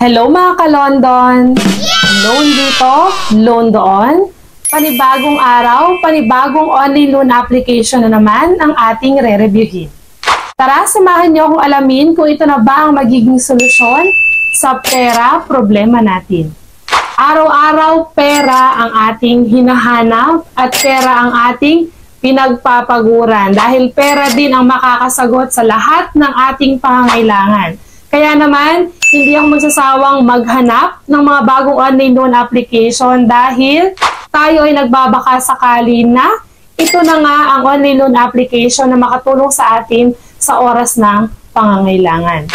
Hello mga ka-London! Loan dito, loan doon. Panibagong araw, panibagong online loan application na naman ang ating re-reviewin. Tara, samahan niyo akong alamin kung ito na ba ang magiging solusyon sa pera problema natin. Araw-araw pera ang ating hinahanap at pera ang ating pinagpapaguran dahil pera din ang makakasagot sa lahat ng ating pangangailangan. Kaya naman, hindi ako magsasawang maghanap ng mga bagong online loan application dahil tayo ay nagbabaka sakali na ito na nga ang online loan application na makatulong sa atin sa oras ng pangangailangan.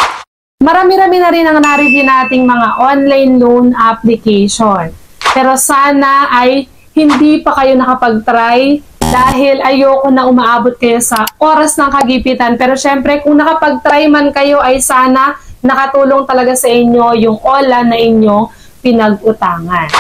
Marami-rami na rin ang na-review nating mga online loan application. Pero sana ay hindi pa kayo nakapag-try dahil ayoko na umaabot kayo sa oras ng kagipitan. Pero syempre, kung nakapag-try man kayo ay sana nakatulong talaga sa inyo yung OLA na inyong pinag-utangan.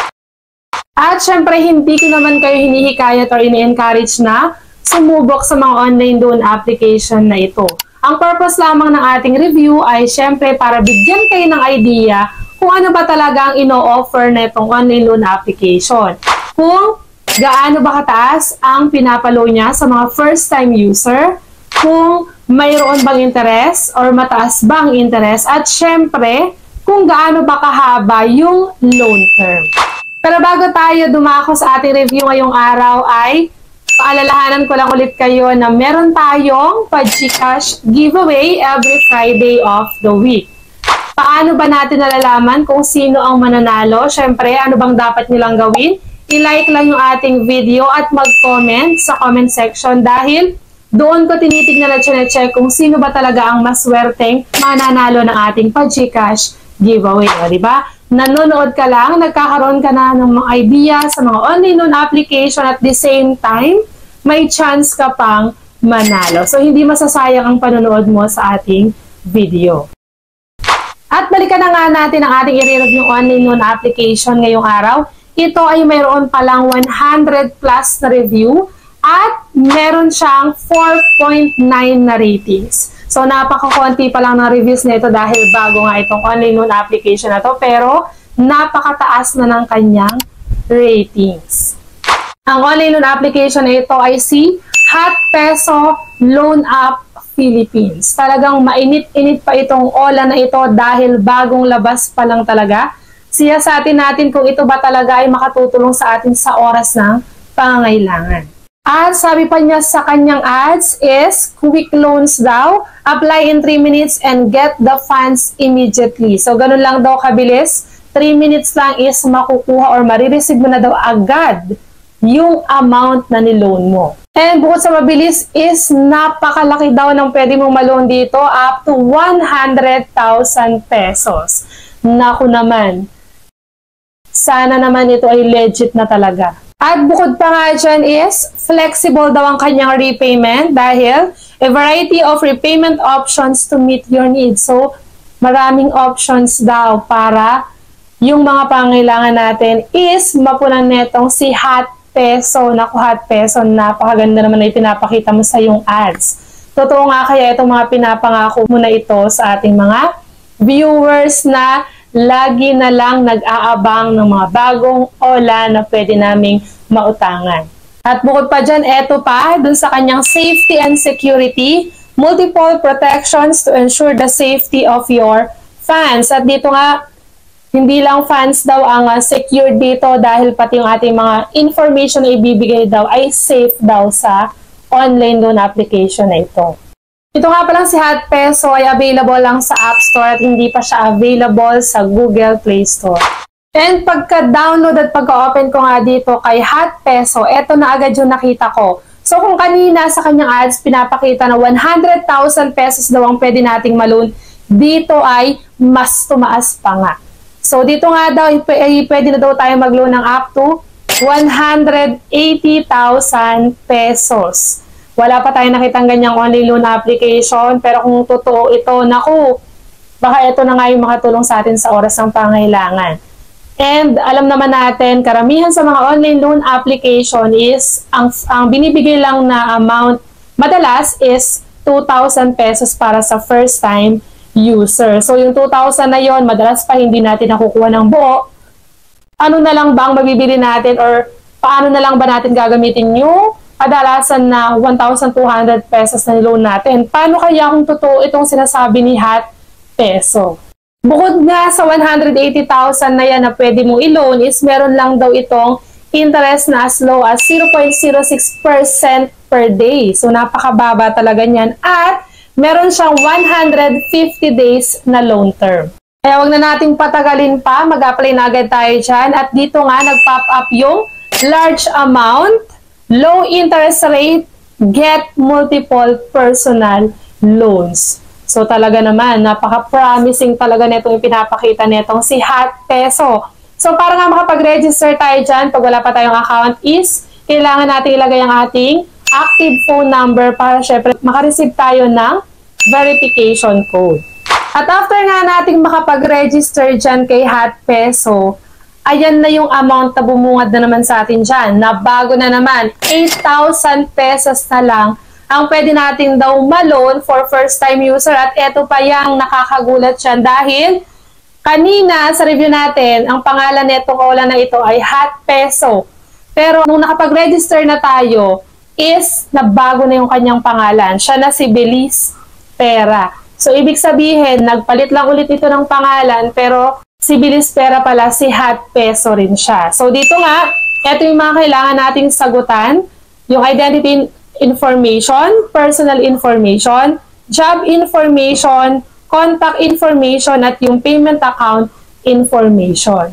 At syempre, hindi ko naman kayo hinihikayat or ini-encourage na sumubok sa mga online loan application na ito. Ang purpose lamang ng ating review ay syempre para bigyan kayo ng idea kung ano ba talaga ang ino-offer na itong online loan application. Kung gaano ba kataas ang pinapalo niya sa mga first-time user, kung mayroon bang interest or mataas bang interest, at syempre, kung gaano ba kahaba yung loan term. Pero bago tayo dumako sa ating review ngayong araw ay paalalahanan ko lang ulit kayo na meron tayong pa-GCash giveaway every Friday of the week. Paano ba natin nalalaman kung sino ang mananalo? Syempre, ano bang dapat nilang gawin? I-like lang yung ating video at mag-comment sa comment section dahil doon ko tinitignan at check kung sino ba talaga ang maswerteng mananalo ng ating pa-GCash giveaway. O, diba? Nanonood ka lang, nagkakaroon ka na ng mga idea sa mga online loan application at the same time, may chance ka pang manalo. So, hindi masasayang ang panonood mo sa ating video. At balikan na nga natin ang ating i-review online loan application ngayong araw. Ito ay mayroon palang 100 plus na review at meron siyang 4.9 na ratings. So, napakakonti pa lang ng reviews nito dahil bago nga itong online loan application na to, pero napakataas na ng kanyang ratings. Ang online loan application na ito ay si Hot Peso Loan App Philippines. Talagang mainit-init pa itong OLA na ito dahil bagong labas pa lang talaga. Siyasatin natin kung ito ba talaga ay makatutulong sa atin sa oras ng pangangailangan. At sabi pa niya sa kanyang ads is quick loans daw, apply in 3 minutes and get the funds immediately. So ganun lang daw kabilis, 3 minutes lang is makukuha or marireceive mo na daw agad yung amount na niloan mo. And bukod sa mabilis is napakalaki daw ng pwede mong maloan dito, up to 100,000 pesos. Naku naman, sana naman ito ay legit na talaga. At bukod pa nga dyan is, flexible daw ang kanyang repayment dahil a variety of repayment options to meet your needs. So, maraming options daw para yung mga pangailangan natin is mapunan netong si Hot Peso. Naku, Hot Peso, napakaganda naman na ipinapakita mo sa yung ads. Totoo nga kaya itong mga pinapangako mo na ito sa ating mga viewers na lagi na lang nag-aabang ng mga bagong OLA na pwede naming mautangan. At bukod pa dyan, eto pa, dun sa kanyang safety and security, multiple protections to ensure the safety of your funds. At dito nga, hindi lang funds daw ang secure dito dahil pati yung ating mga information na ibibigay daw ay safe daw sa online loan application na ito. Ito nga palang si Hot Peso ay available lang sa App Store at hindi pa siya available sa Google Play Store. And pagka-download at pagka-open ko nga dito kay Hot Peso, eto na agad yung nakita ko. So kung kanina sa kanyang ads pinapakita na 100,000 pesos daw ang pwede nating maloan, dito ay mas tumaas pa nga. So dito nga daw ay pwede na daw tayo mag-loan ng up to 180,000 pesos. Wala pa tayo nakitang ganyang online loan application, pero kung totoo ito, naku, baka ito na nga yung makatulong sa atin sa oras ng pangailangan. And alam naman natin, karamihan sa mga online loan application is, ang binibigay lang na amount, madalas is 2,000 pesos para sa first time user. So yung 2,000 na yon, madalas pa hindi natin nakukuha ng buo. Ano na lang ba ang mabibili natin or paano na lang ba natin gagamitin yung kadalasan na 1,200 pesos na loan natin? Paano kaya kung totoo itong sinasabi ni Hat Peso? Bukod nga sa 180,000 na yan na pwede mong i-loan is meron lang daw itong interest na as low as 0.06% per day. So napakababa talaga niyan at meron siyang 150 days na loan term. Kaya wag na nating patagalin pa, mag-apply na agad tayo dyan. At dito nga nag-pop up yung large amount, low interest rate, get multiple personal loans. So talaga naman, napaka-promising talaga netong ipinapakita netong si Hat Peso. So para nga makapag-register tayo dyan, pag wala pa tayong account is, kailangan natin ilagay ang ating active phone number para syempre makareceive tayo ng verification code. At after nga nating makapag-register dyan kay Hat Peso, ayan na yung amount na bumungad na naman sa atin dyan, na bago na naman, 8,000 pesos na lang ang pwede natin daw ma-loan for first-time user. At eto pa yung nakakagulat siya dahil kanina sa review natin, ang pangalan nito kaula na ito ay Hat Peso. Pero nung nakapag-register na tayo, is nabago na yung kanyang pangalan. Siya na si Bilis Pera. So ibig sabihin, nagpalit lang ulit ito ng pangalan pero si Bilis Pera pala, si Hat Peso rin siya. So dito nga, eto yung mga kailangan nating sagutan. Yung identity information, personal information, job information, contact information, at yung payment account information.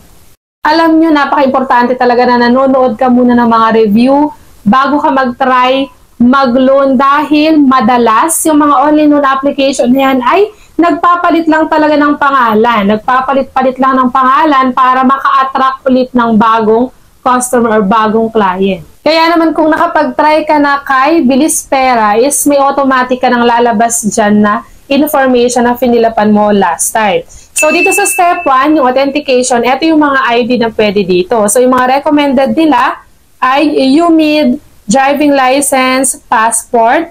Alam nyo, napaka-importante talaga na nanonood ka muna ng mga review bago ka mag-try mag-loan dahil madalas yung mga online loan application na yan ay nagpapalit lang talaga ng pangalan. Nagpapalit-palit lang ng pangalan para maka-attract ulit ng bagong customer or bagong client. Kaya naman kung nakapag-try ka na kay Bilis Pera is may automatic ka nang lalabas dyan na information na finilapan mo last time. So dito sa step 1, yung authentication, ito yung mga ID na pwede dito. So yung mga recommended nila ay UMID, driving license, passport,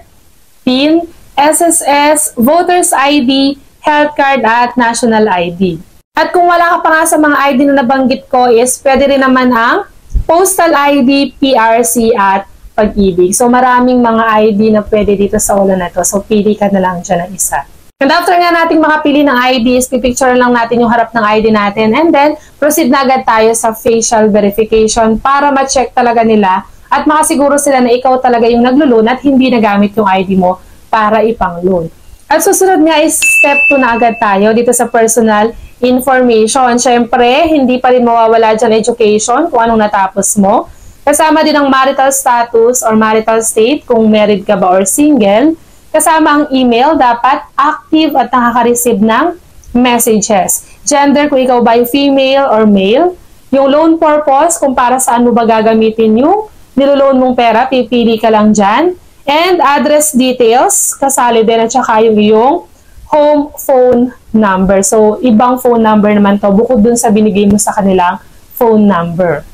PIN, SSS, voter's ID, health card, at national ID. At kung wala ka pa nga sa mga ID na nabanggit ko is pwede rin naman ang postal ID, PRC, at Pag-ibig. So maraming mga ID na pwede dito sa ulo na to. So pili ka na lang dyan ng isa. And after nga nating makapili ng IDs, pipicture lang natin yung harap ng ID natin and then proceed na agad tayo sa facial verification para ma-check talaga nila at makasiguro sila na ikaw talaga yung naglo-loan at hindi nagamit yung ID mo para ipang-loan. At susunod nga is step 2 na agad tayo dito sa personal information. Siyempre, hindi pa rin mawawala dyan education kung anong natapos mo. Kasama din ang marital status or marital state kung married ka ba or single. Kasama ang email, dapat active at nakaka-receive ng messages. Gender, kung ikaw ba ay female or male. Yung loan purpose, kung para saan mo ba gagamitin yung niloloan mong pera, pipili ka lang dyan. And address details, kasali din at saka yung iyong home phone number. So, ibang phone number naman to bukod dun sa binigay mo sa kanilang phone number.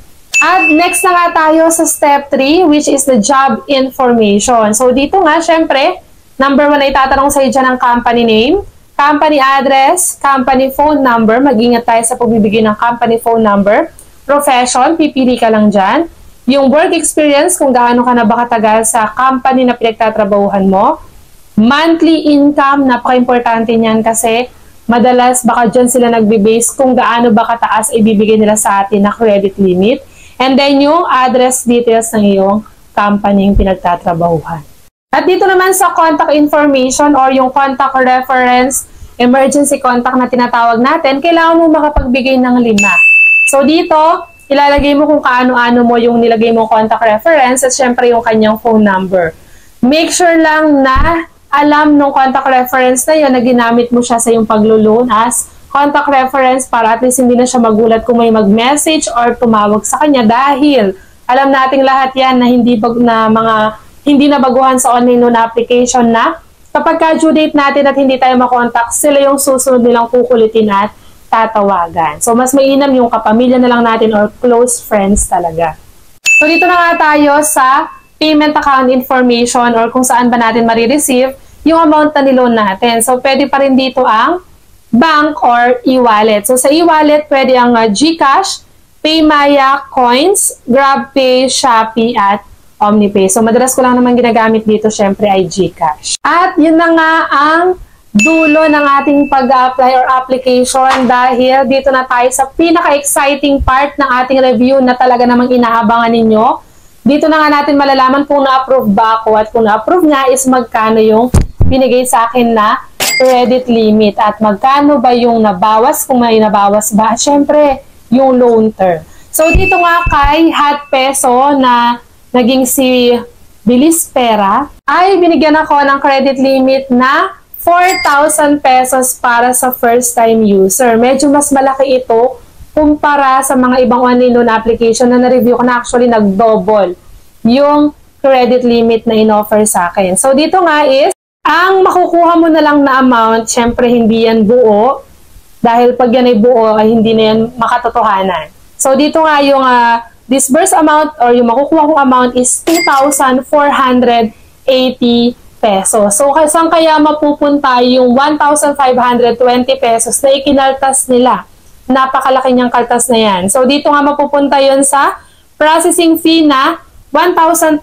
At next na nga tayo sa step 3, which is the job information. So, dito nga, syempre, number 1 ay tatanong sa'yo dyan ang company name, company address, company phone number. Mag-ingat tayo sa pagbibigay ng company phone number. Profession, pipili ka lang dyan. Yung work experience, kung gaano ka na ba katagal sa company na pinagtatrabahuhan mo. Monthly income, napaka-importante niyan kasi madalas baka dyan sila nagbe-base kung gaano ba kataas ibibigay nila sa atin na credit limit. And then yung address details ng iyong company yung pinagtatrabahuhan. At dito naman sa contact information or yung contact reference, emergency contact na tinatawag natin, kailangan mo makapagbigay ng 5. So dito, ilalagay mo kung kaano-ano mo yung nilagay mo contact reference at syempre yung kanyang phone number. Make sure lang na alam nung contact reference na yun na ginamit mo siya sa yung paglo-loan as contact reference para at least hindi na siya magulat kung may mag-message or tumawag sa kanya dahil alam nating lahat yan na hindi na baguhan sa online loan application na kapag ka-due date natin at hindi tayo makontakt, sila yung susunod nilang kukulitin at tatawagan. So, mas mainam yung kapamilya na lang natin or close friends talaga. So, dito na nga tayo sa payment account information or kung saan ba natin marireceive yung amount na niloan natin. So, pwede pa rin dito ang bank or e-wallet. So sa e-wallet, pwede ang GCash, PayMaya, Coins, GrabPay, Shopee, at OmniPay. So madalas ko lang naman ginagamit dito, syempre ay GCash. At yun na nga ang dulo ng ating pag-apply or application dahil dito na tayo sa pinaka-exciting part ng ating review na talaga namang inaabangan ninyo. Dito na nga natin malalaman kung na-approve ba ako at kung na-approve nga is magkano yung binigay sa akin na credit limit at magkano ba yung nabawas kung may nabawas ba. Syempre, yung loan term. So dito nga kay Hot Peso na naging si Bilis Pera ay binigyan ako ng credit limit na 4,000 pesos para sa first time user. Medyo mas malaki ito kumpara sa mga ibang online loan application na na-review ko na actually nag-double yung credit limit na in-offer sa akin. So dito nga is, ang makukuha mo na lang na amount, syempre hindi yan buo dahil pag yan ay buo ay hindi na yan makatotohanan. So dito nga yung disbursed amount or yung makukuha kong amount is 2,480 pesos. So, saan kaya mapupunta yung 1,520 pesos na ikinaltas nila? Napakalaki niyang kaltas na yan. So, dito nga mapupunta yun sa processing fee na 1,266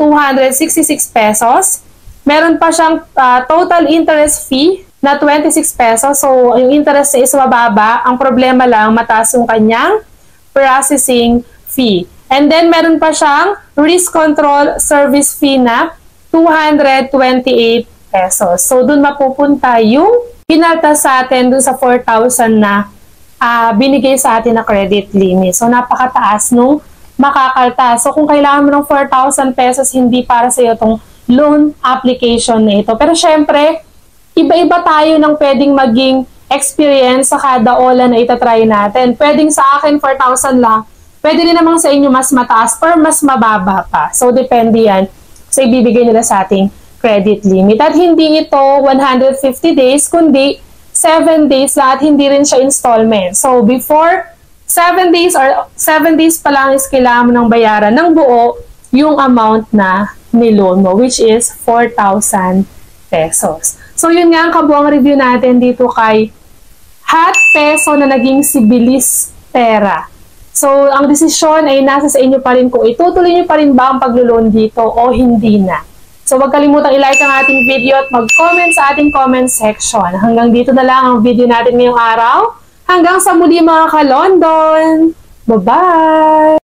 pesos. Meron pa siyang total interest fee na 26 pesos. So, yung interest is mababa. Ang problema lang, mataas yung kanyang processing fee. And then, meron pa siyang risk control service fee na 228 pesos. So, dun mapupunta yung pinaltas sa atin dun sa 4,000 na binigay sa atin na credit limit. So, napakataas nung makakaltas. So, kung kailangan mo ng 4,000 pesos, hindi para sa iyo itong loan application na ito. Pero, syempre, iba-iba tayo ng pwedeng maging experience sa kada OLA na itatry natin. Pwedeng sa akin, 4,000 lang. Pwede rin namang sa inyo mas mataas or mas mababa pa. So, depende yan sa ibibigay nila sa ating credit limit. At hindi ito 150 days, kundi 7 days lang at hindi rin siya installment. So, before 7 days or 7 days pa lang is kailangan mo ng bayaran ng buo yung amount na niloan mo, which is 4,000 pesos. So, yun nga ang kabuang review natin dito kay Hot Peso na naging si Bilis Pera. So, ang desisyon ay nasa sa inyo pa rin kung itutuloy nyo pa rin ba ang paglo-loan dito o hindi na. So, huwag kalimutang i-like ang ating video at mag-comment sa ating comment section. Hanggang dito na lang ang video natin ngayong araw. Hanggang sa muli mga ka-London! Bye-bye!